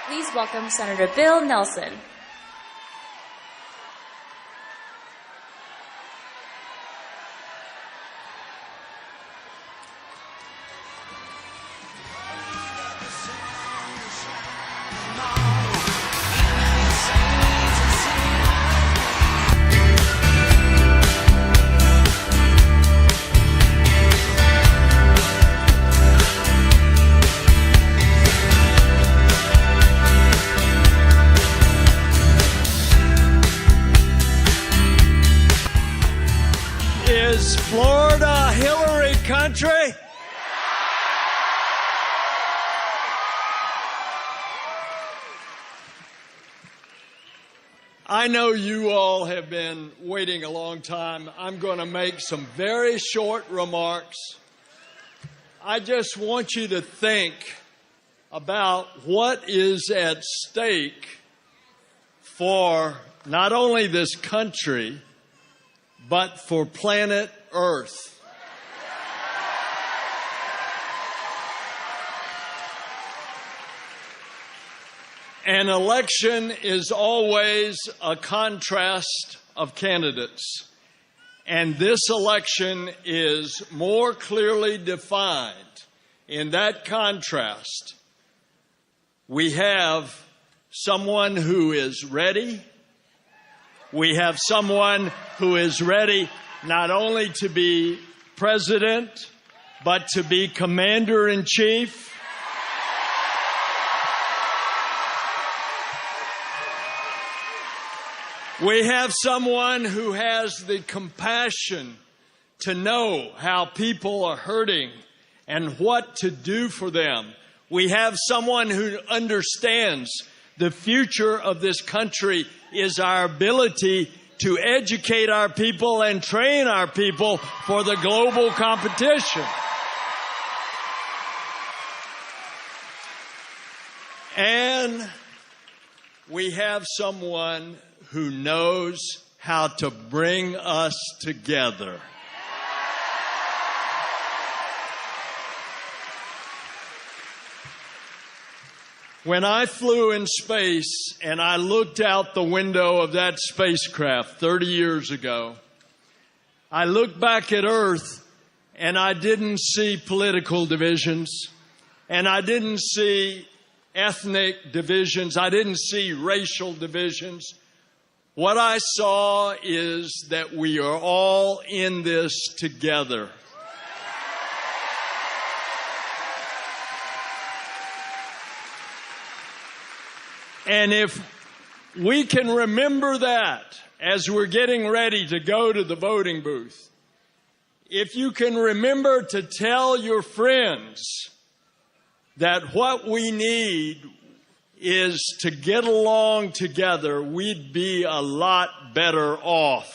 Please welcome Senator Bill Nelson. Is Florida Hillary country? I know you all have been waiting a long time. I'm going to make some very short remarks. I just want you to think about what is at stake for not only this country, but for planet Earth. An election is always a contrast of candidates, and this election is more clearly defined. In that contrast, we have someone who is ready. We have someone who is ready not only to be president, but to be commander-in-chief. We have someone who has the compassion to know how people are hurting and what to do for them. We have someone who understands the future of this country is our ability to educate our people and train our people for the global competition. And we have someone who knows how to bring us together. When I flew in space and I looked out the window of that spacecraft 30 years ago, I looked back at Earth and I didn't see political divisions, and I didn't see ethnic divisions, I didn't see racial divisions. What I saw is that we are all in this together. And if we can remember that as we're getting ready to go to the voting booth, if you can remember to tell your friends that what we need is to get along together, we'd be a lot better off.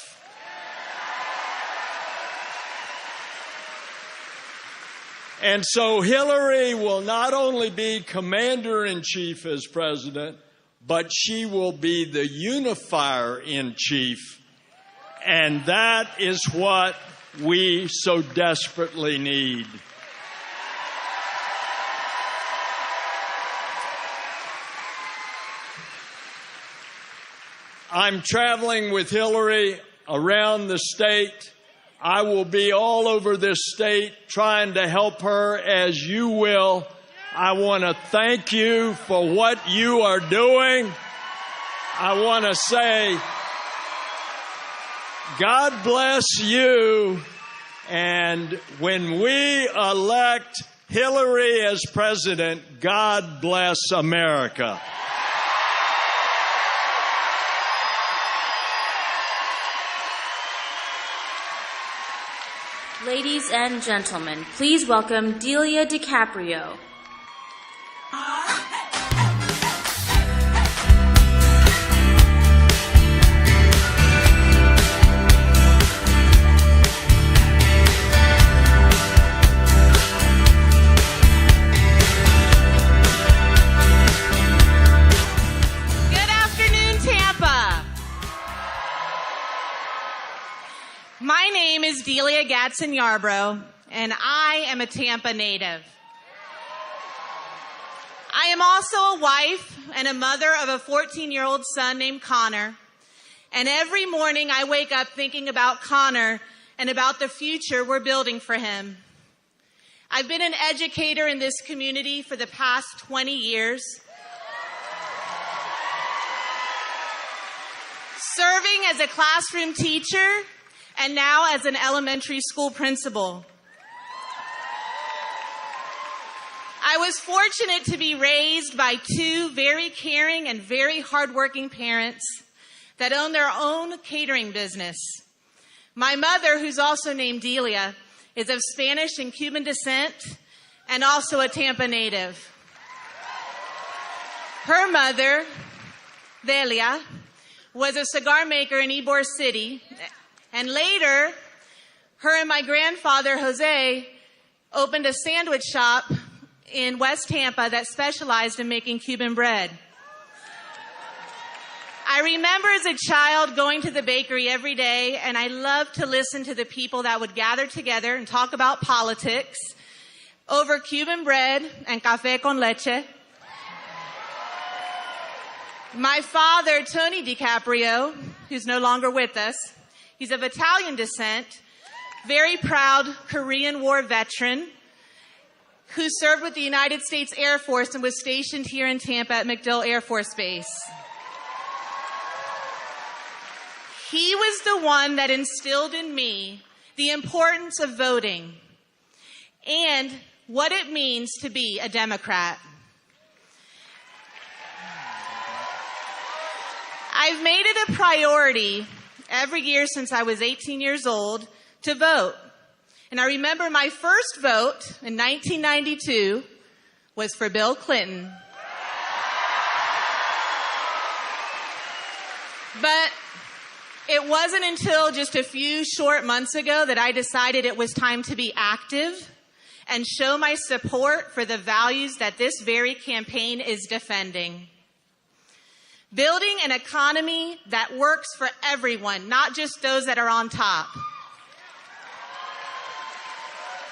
And so Hillary will not only be commander-in-chief as president, but she will be the unifier-in-chief. And that is what we so desperately need. I'm traveling with Hillary around the state. I will be all over this state trying to help her as you will. I want to thank you for what you are doing. I want to say, God bless you. And when we elect Hillary as president, God bless America. Ladies and gentlemen, please welcome Delia DiCaprio. Good afternoon, Tampa. My name is Delia Gatson-Yarbrough, and I am a Tampa native. I am also a wife and a mother of a 14-year-old son named Connor. And every morning I wake up thinking about Connor and about the future we're building for him. I've been an educator in this community for the past 20 years, serving as a classroom teacher and now as an elementary school principal. I was fortunate to be raised by two very caring and very hardworking parents that own their own catering business. My mother, who's also named Delia, is of Spanish and Cuban descent and also a Tampa native. Her mother, Delia, was a cigar maker in Ybor City, and later, her and my grandfather, Jose, opened a sandwich shop in West Tampa that specialized in making Cuban bread. I remember as a child going to the bakery every day, and I loved to listen to the people that would gather together and talk about politics over Cuban bread and café con leche. My father, Tony DiCaprio, who's no longer with us, he's of Italian descent, very proud Korean War veteran, who served with the United States Air Force and was stationed here in Tampa at MacDill Air Force Base. He was the one that instilled in me the importance of voting and what it means to be a Democrat. I've made it a priority every year since I was 18 years old to vote. And I remember my first vote in 1992 was for Bill Clinton. But it wasn't until just a few short months ago that I decided it was time to be active and show my support for the values that this very campaign is defending. Building an economy that works for everyone, not just those that are on top.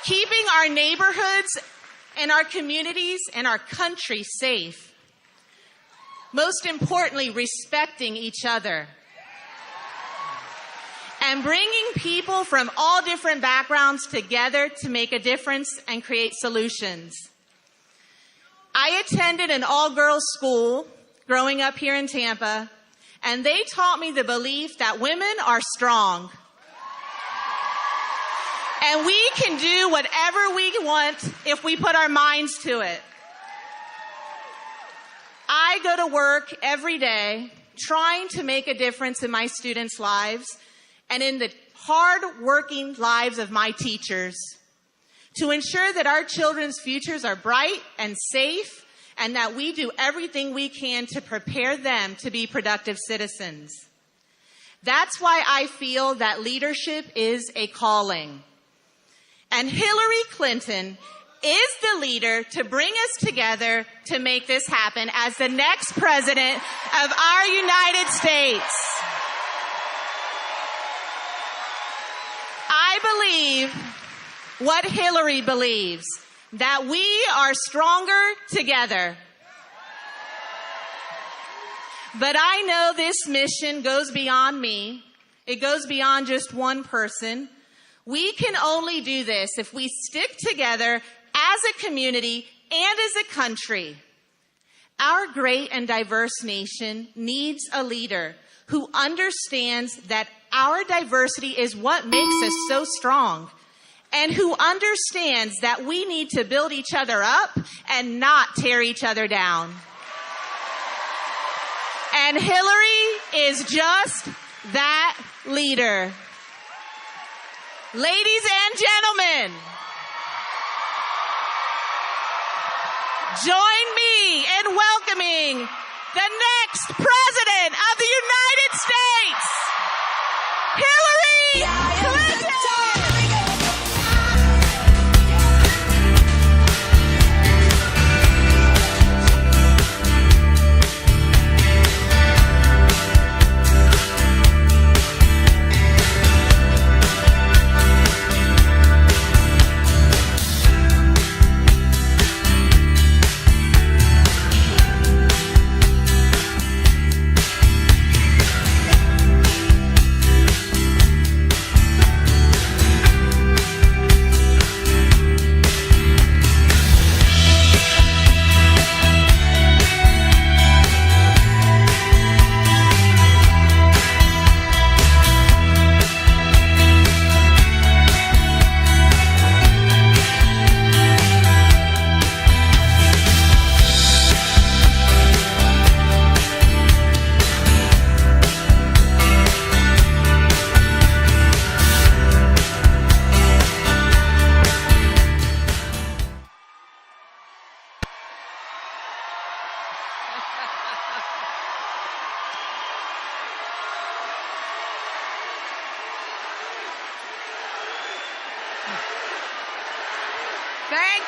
Keeping our neighborhoods and our communities and our country safe. Most importantly, respecting each other. And bringing people from all different backgrounds together to make a difference and create solutions. I attended an all-girls school growing up here in Tampa, and they taught me the belief that women are strong. And we can do whatever we want if we put our minds to it. I go to work every day trying to make a difference in my students' lives and in the hard-working lives of my teachers to ensure that our children's futures are bright and safe and that we do everything we can to prepare them to be productive citizens. That's why I feel that leadership is a calling. And Hillary Clinton is the leader to bring us together to make this happen as the next president of our United States. I believe what Hillary believes, that we are stronger together. But I know this mission goes beyond me. It goes beyond just one person. We can only do this if we stick together as a community and as a country. Our great and diverse nation needs a leader who understands that our diversity is what makes us so strong, and who understands that we need to build each other up and not tear each other down. And Hillary is just that leader. Ladies and gentlemen, join me in welcoming the next President of the United States, Hillary Clinton!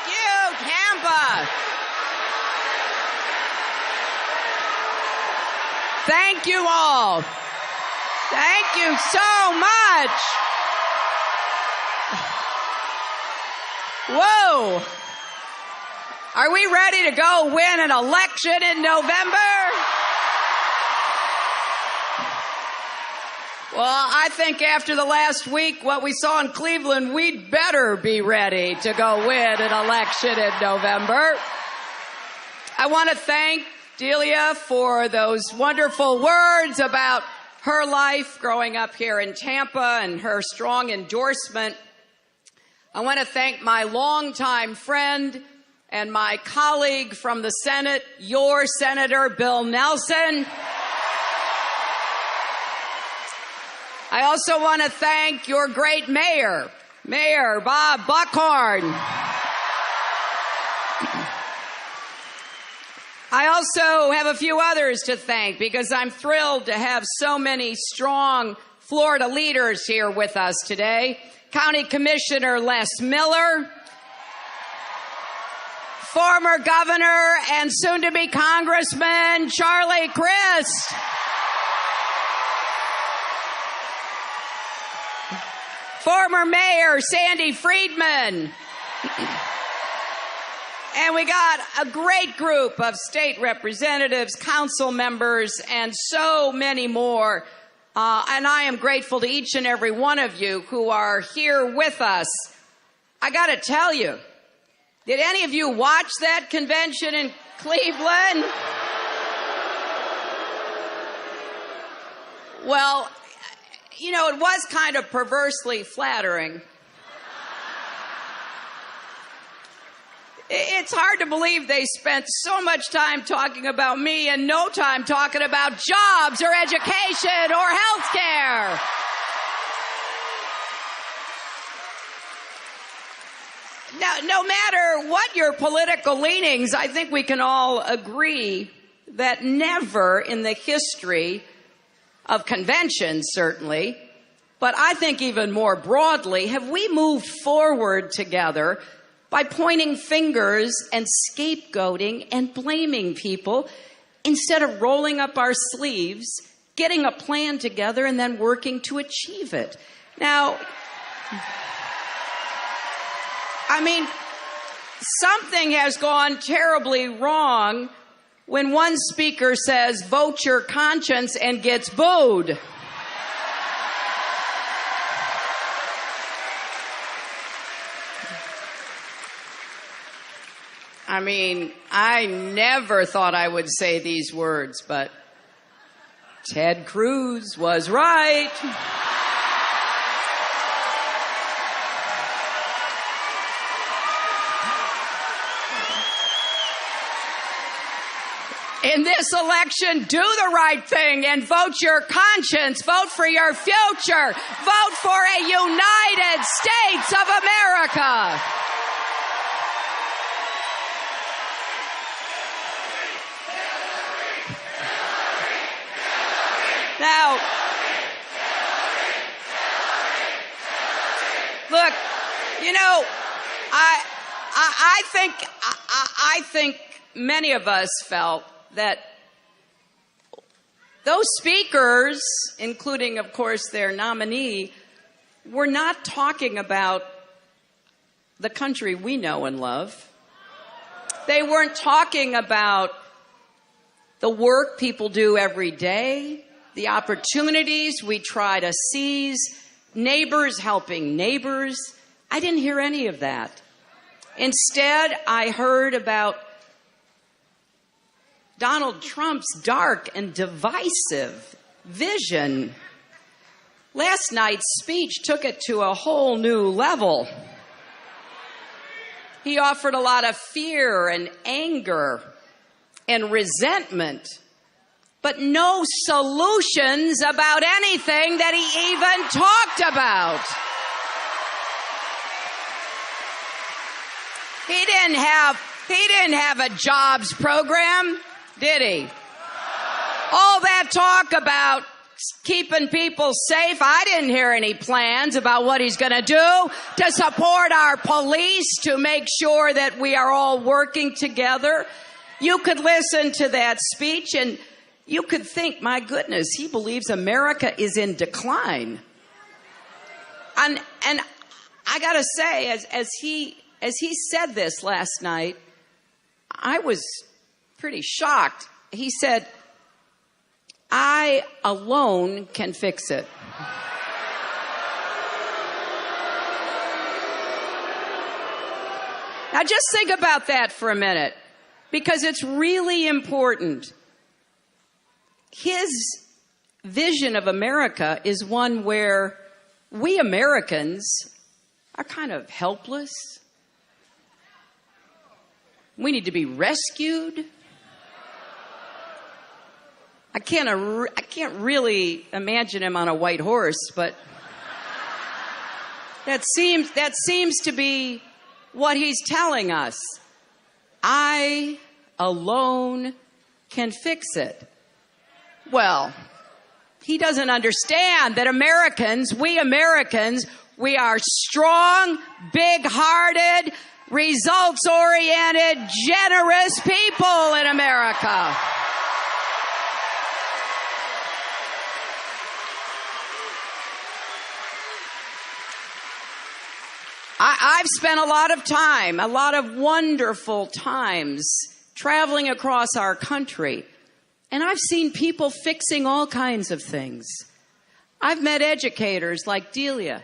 you, Tampa. Thank you all. Thank you so much. Whoa. Are we ready to go win an election in November? Well, I think after the last week, what we saw in Cleveland, we'd better be ready to go win an election in November. I want to thank Delia for those wonderful words about her life growing up here in Tampa and her strong endorsement. I want to thank my longtime friend and my colleague from the Senate, your Senator Bill Nelson. I also want to thank your great mayor, Mayor Bob Buckhorn. I also have a few others to thank because I'm thrilled to have so many strong Florida leaders here with us today. County Commissioner Les Miller, former Governor and soon-to-be Congressman Charlie Crist, former Mayor Sandy Friedman, and we got a great group of state representatives, council members, and so many more. And I am grateful to each and every one of you who are here with us. I got to tell you, did any of you watch that convention in Cleveland? Well, you know, it was kind of perversely flattering. It's hard to believe they spent so much time talking about me and no time talking about jobs or education or health care. Now, no matter what your political leanings, I think we can all agree that never in the history of conventions, certainly, but I think even more broadly, have we moved forward together by pointing fingers and scapegoating and blaming people instead of rolling up our sleeves, getting a plan together, and then working to achieve it. Now, I mean, something has gone terribly wrong when one speaker says, vote your conscience, and gets booed. I mean, I never thought I would say these words, but Ted Cruz was right. In this election, do the right thing and vote your conscience. Vote for your future. Vote for a United States of America. Now, look, you know, I think many of us felt that those speakers, including, of course, their nominee, were not talking about the country we know and love. They weren't talking about the work people do every day, the opportunities we try to seize, neighbors helping neighbors. I didn't hear any of that. Instead, I heard about Donald Trump's dark and divisive vision. Last night's speech took it to a whole new level. He offered a lot of fear and anger and resentment, but no solutions about anything that he even talked about. He didn't have a jobs program, did he? All that talk about keeping people safe. I didn't hear any plans about what he's going to do to support our police, to make sure that we are all working together. You could listen to that speech and you could think, my goodness, he believes America is in decline. And I got to say, as he said this last night, I was pretty shocked. He said, I alone can fix it. Now just think about that for a minute, because it's really important. His vision of America is one where we Americans are kind of helpless. We need to be rescued. I can't really imagine him on a white horse, but that seems to be what he's telling us. I alone can fix it. Well, he doesn't understand that we are strong, big-hearted, results-oriented, generous people in America. I've spent a lot of wonderful times traveling across our country, and I've seen people fixing all kinds of things. I've met educators like Delia,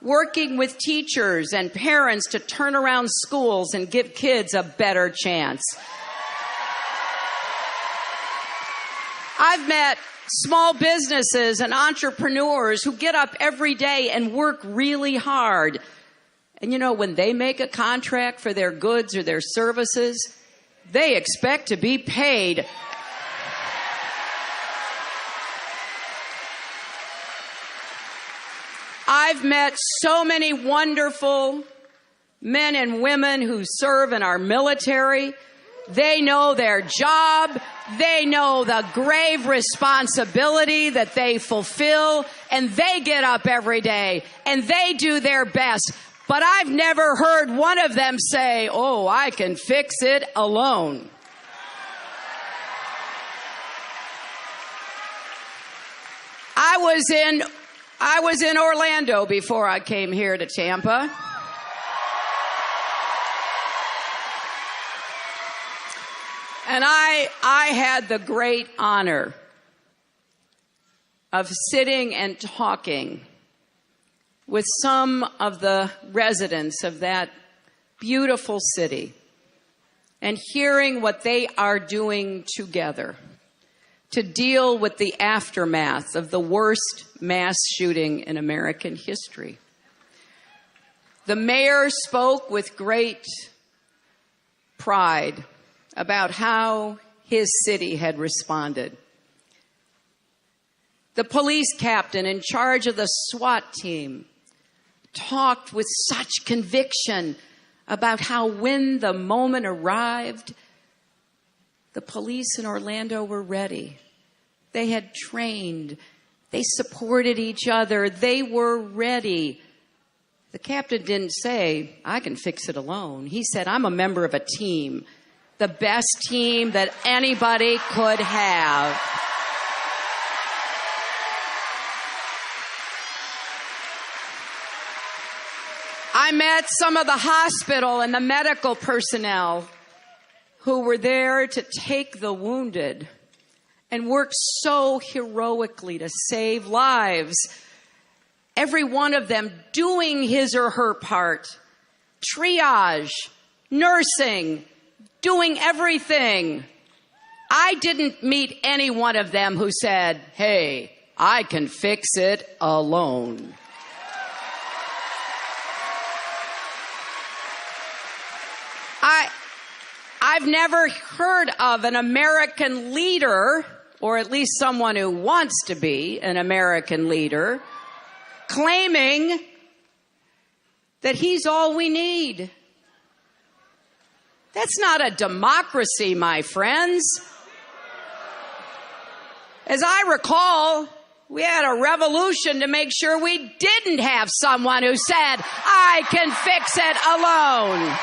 working with teachers and parents to turn around schools and give kids a better chance. I've met small businesses and entrepreneurs who get up every day and work really hard. And you know, when they make a contract for their goods or their services, they expect to be paid. I've met so many wonderful men and women who serve in our military. They know their job. They know the grave responsibility that they fulfill, and they get up every day and they do their best. But I've never heard one of them say, oh, I can fix it alone. I was in Orlando before I came here to Tampa. And I had the great honor of sitting and talking with some of the residents of that beautiful city and hearing what they are doing together to deal with the aftermath of the worst mass shooting in American history. The mayor spoke with great pride about how his city had responded. The police captain in charge of the SWAT team talked with such conviction about how when the moment arrived, the police in Orlando were ready. They had trained. They supported each other. They were ready. The captain didn't say, I can fix it alone. He said, I'm a member of a team, the best team that anybody could have. I met some of the hospital and the medical personnel who were there to take the wounded and work so heroically to save lives. Every one of them doing his or her part. Triage, nursing, doing everything. I didn't meet any one of them who said, hey, I can fix it alone. I've never heard of an American leader, or at least someone who wants to be an American leader, claiming that he's all we need. That's not a democracy, my friends. As I recall, We had a revolution to make sure we didn't have someone who said, I can fix it alone.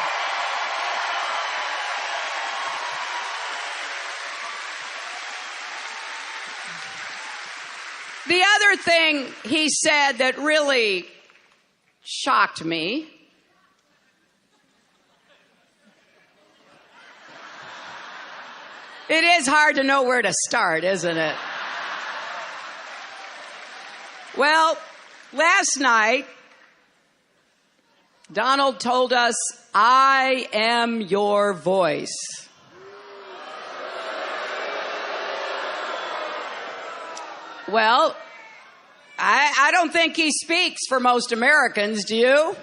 The other thing he said that really shocked me it is hard to know where to start, isn't it? Well, last night, Donald told us, I am your voice. Well, I don't think he speaks for most Americans, do you?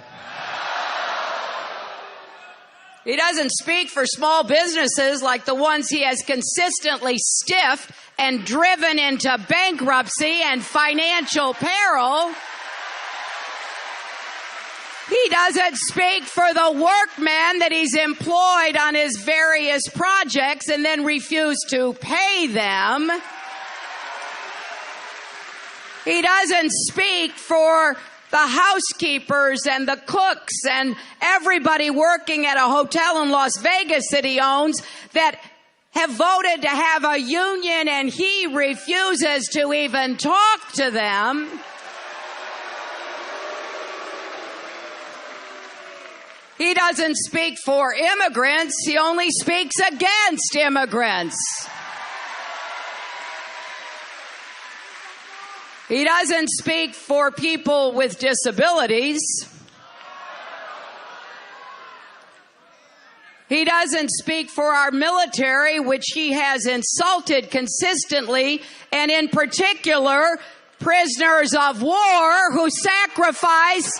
He doesn't speak for small businesses like the ones he has consistently stiffed and driven into bankruptcy and financial peril. He doesn't speak for the workmen that he's employed on his various projects and then refused to pay them. He doesn't speak for the housekeepers and the cooks and everybody working at a hotel in Las Vegas that he owns that have voted to have a union and he refuses to even talk to them. He doesn't speak for immigrants. He only speaks against immigrants. He doesn't speak for people with disabilities. He doesn't speak for our military, which he has insulted consistently, and in particular, prisoners of war who sacrifice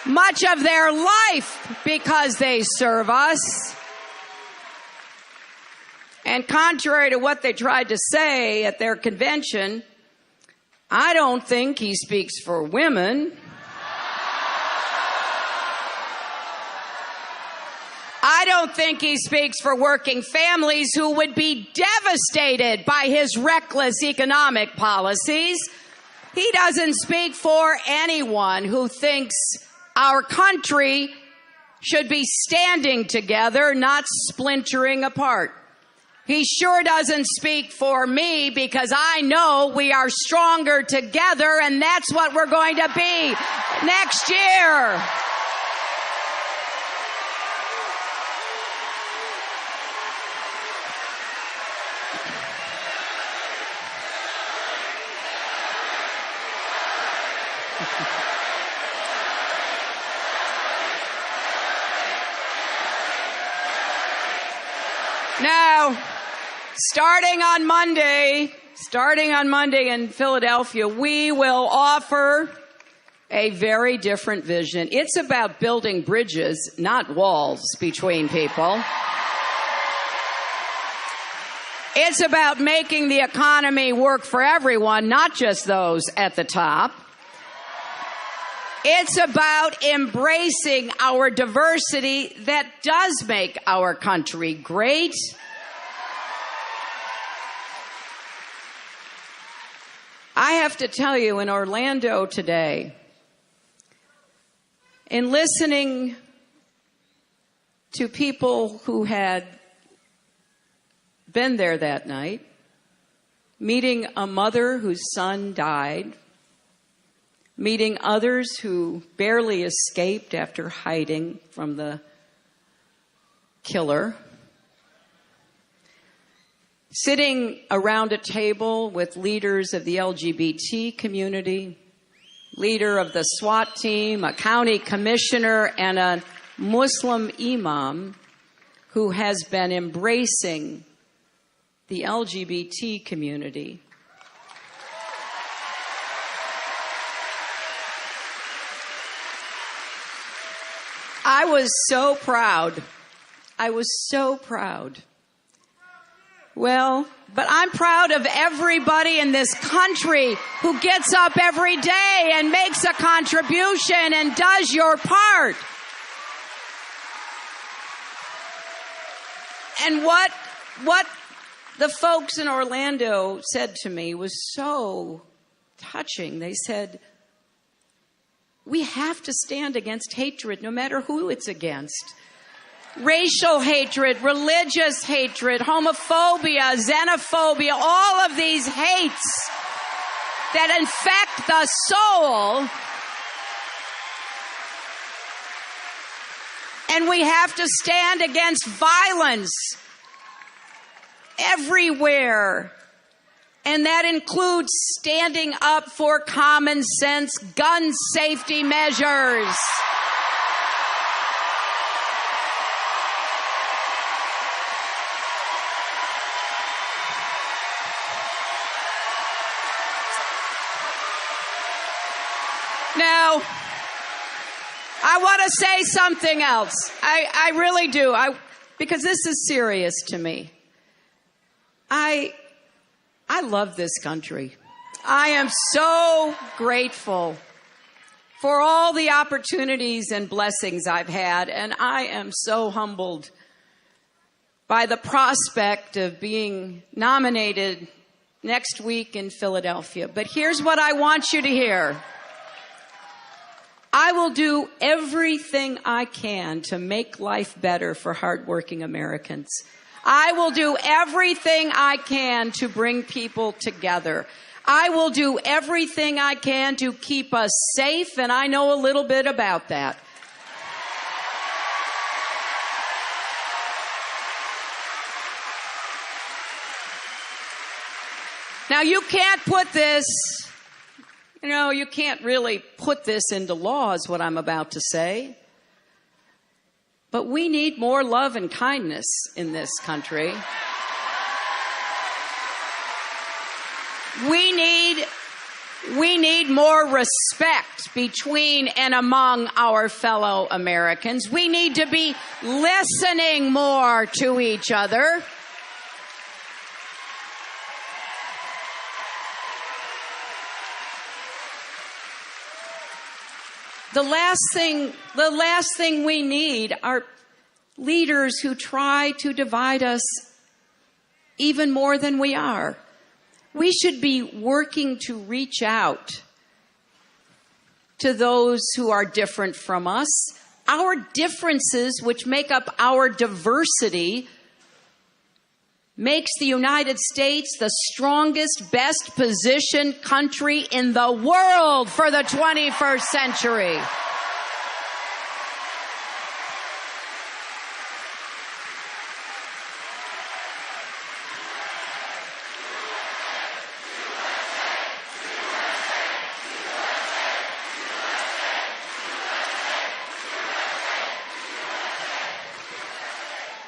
much of their life because they serve us. And contrary to what they tried to say at their convention, I don't think he speaks for women. I don't think he speaks for working families who would be devastated by his reckless economic policies. He doesn't speak for anyone who thinks our country should be standing together, not splintering apart. He sure doesn't speak for me because I know we are stronger together, and that's what we're going to be next year. Now, starting on Monday in Philadelphia, we will offer a very different vision. It's about building bridges, not walls between people. It's about making the economy work for everyone, not just those at the top. It's about embracing our diversity that does make our country great. I have to tell you, in Orlando today, in listening to people who had been there that night, meeting a mother whose son died, meeting others who barely escaped after hiding from the killer, sitting around a table with leaders of the LGBT community, leader of the SWAT team, a county commissioner, and a Muslim imam who has been embracing the LGBT community. I was so proud. Well, but I'm proud of everybody in this country who gets up every day and makes a contribution and does your part. And what the folks in Orlando said to me was so touching. They said, we have to stand against hatred, no matter who it's against. Racial hatred, religious hatred, homophobia, xenophobia, all of these hates that infect the soul. And we have to stand against violence everywhere. And that includes standing up for common sense gun safety measures. Now, I want to say something else. I really do. Because this is serious to me. I love this country. I am so grateful for all the opportunities and blessings I've had, and I am so humbled by the prospect of being nominated next week in Philadelphia. But here's what I want you to hear. I will do everything I can to make life better for hardworking Americans. I will do everything I can to bring people together. I will do everything I can to keep us safe, and I know a little bit about that. Now, you can't put this, you can't really put this into law, is what I'm about to say. But we need more love and kindness in this country. We need more respect between and among our fellow Americans. We need to be listening more to each other. The last thing we need are leaders who try to divide us even more than we are. We should be working to reach out to those who are different from us. Our differences, which make up our diversity, makes the United States the strongest, best positioned country in the world for the 21st century.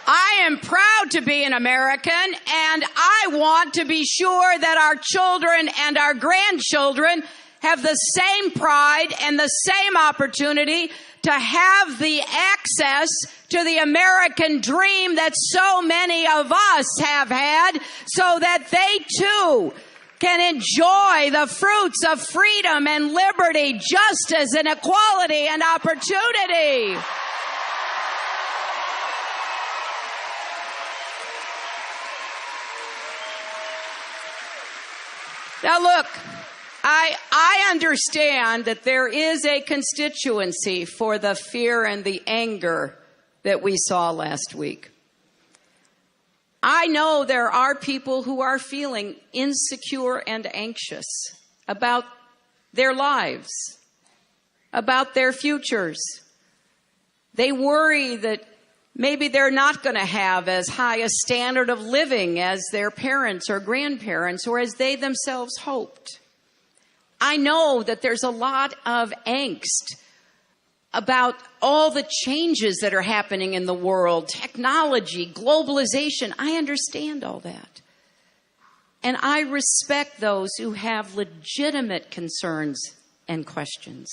I am proud to be an American, and I want to be sure that our children and our grandchildren have the same pride and the same opportunity to have the access to the American dream that so many of us have had, so that they too can enjoy the fruits of freedom and liberty, justice and equality and opportunity. Now look, I understand that there is a constituency for the fear and the anger that we saw last week. I know there are people who are feeling insecure and anxious about their lives, about their futures. They worry that maybe they're not going to have as high a standard of living as their parents or grandparents or as they themselves hoped. I know that there's a lot of angst about all the changes that are happening in the world, technology, globalization. I understand all that. And I respect those who have legitimate concerns and questions.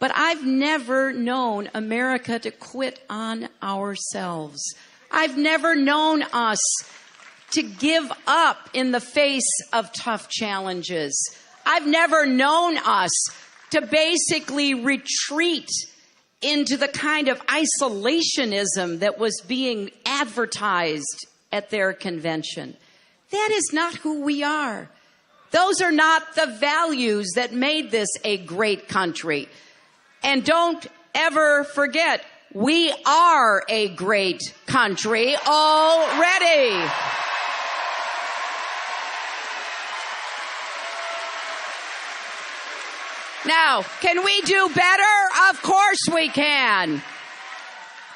But I've never known America to quit on ourselves. I've never known us to give up in the face of tough challenges. I've never known us to basically retreat into the kind of isolationism that was being advertised at their convention. That is not who we are. Those are not the values that made this a great country. And don't ever forget, we are a great country already. Now, can we do better? Of course we can.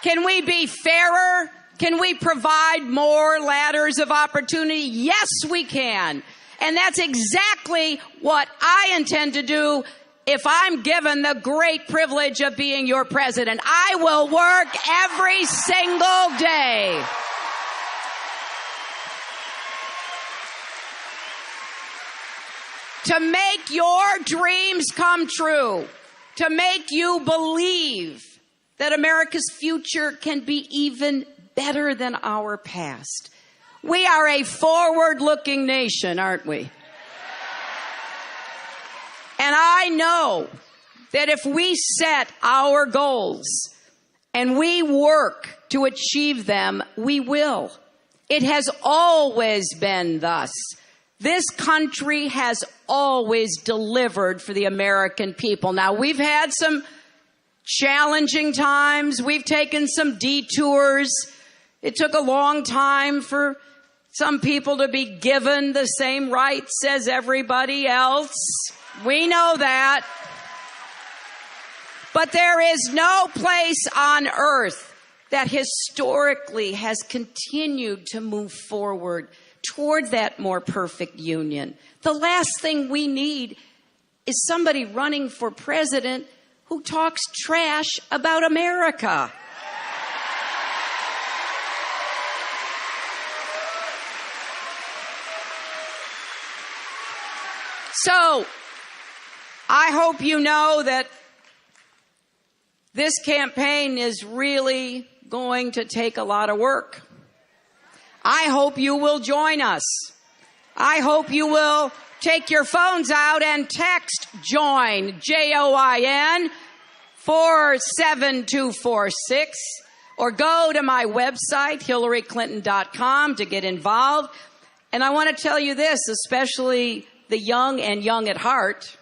Can we be fairer? Can we provide more ladders of opportunity? Yes, we can. And that's exactly what I intend to do if I'm given the great privilege of being your president. I will work every single day to make your dreams come true, to make you believe that America's future can be even better than our past. We are a forward-looking nation, aren't we? And I know that if we set our goals and we work to achieve them, we will. It has always been thus. This country has always delivered for the American people. Now, we've had some challenging times. We've taken some detours. It took a long time for some people to be given the same rights as everybody else. We know that. But there is no place on earth that historically has continued to move forward toward that more perfect union. The last thing we need is somebody running for president who talks trash about America. So, I hope you know that this campaign is really going to take a lot of work. I hope you will join us. I hope you will take your phones out and text JOIN, JOIN, 47246, or go to my website, HillaryClinton.com, to get involved. And I want to tell you this, especially the young and young at heart.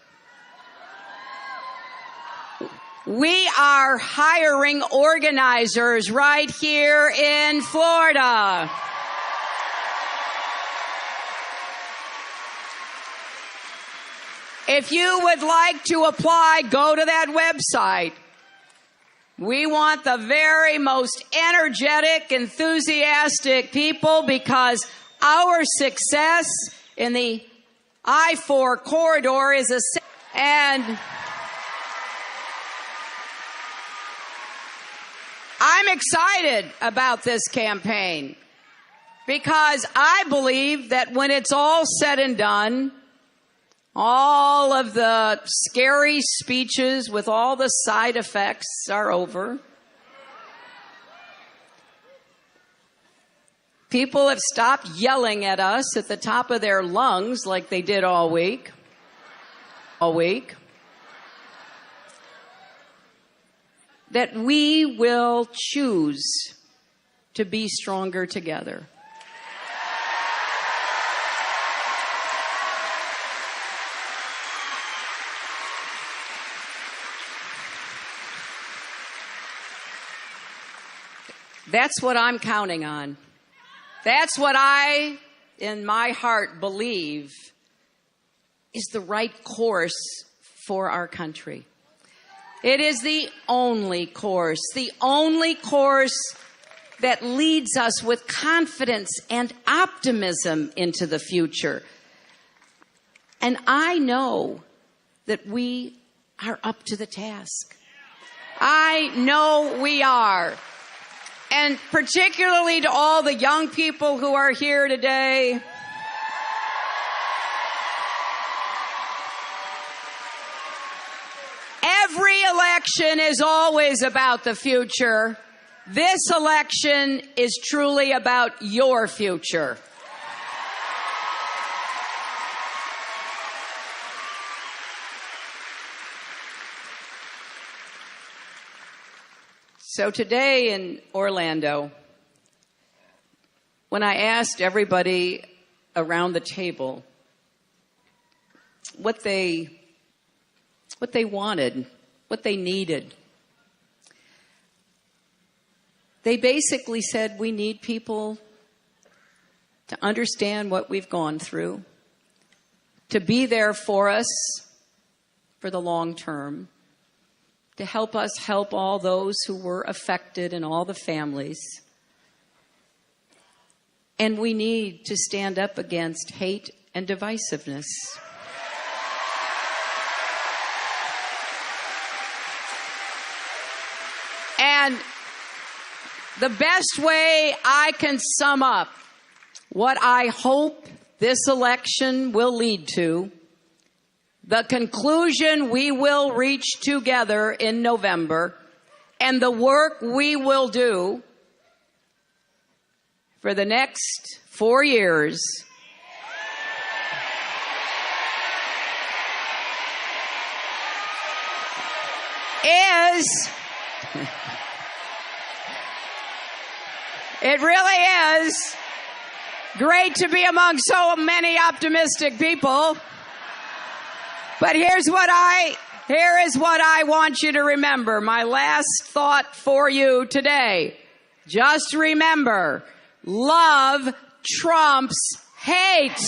We are hiring organizers right here in Florida. If you would like to apply, go to that website. We want the very most energetic, enthusiastic people because our success in the I-4 corridor is and I'm excited about this campaign because I believe that when it's all said and done, all of the scary speeches with all the side effects are over. People have stopped yelling at us at the top of their lungs like they did all week. That we will choose to be stronger together. That's what I'm counting on. That's what I, in my heart, believe is the right course for our country. It is the only course that leads us with confidence and optimism into the future. And I know that we are up to the task. I know we are. And particularly to all the young people who are here today, every election is always about the future. This election is truly about your future. So today in Orlando, when I asked everybody around the table what they wanted, what they needed. They basically said, we need people to understand what we've gone through, to be there for us for the long term, to help us help all those who were affected and all the families. And we need to stand up against hate and divisiveness. And the best way I can sum up what I hope this election will lead to, the conclusion we will reach together in November, and the work we will do for the next 4 years is, it really is great to be among so many optimistic people. But here is what I want you to remember. My last thought for you today. Just remember, love trumps hate.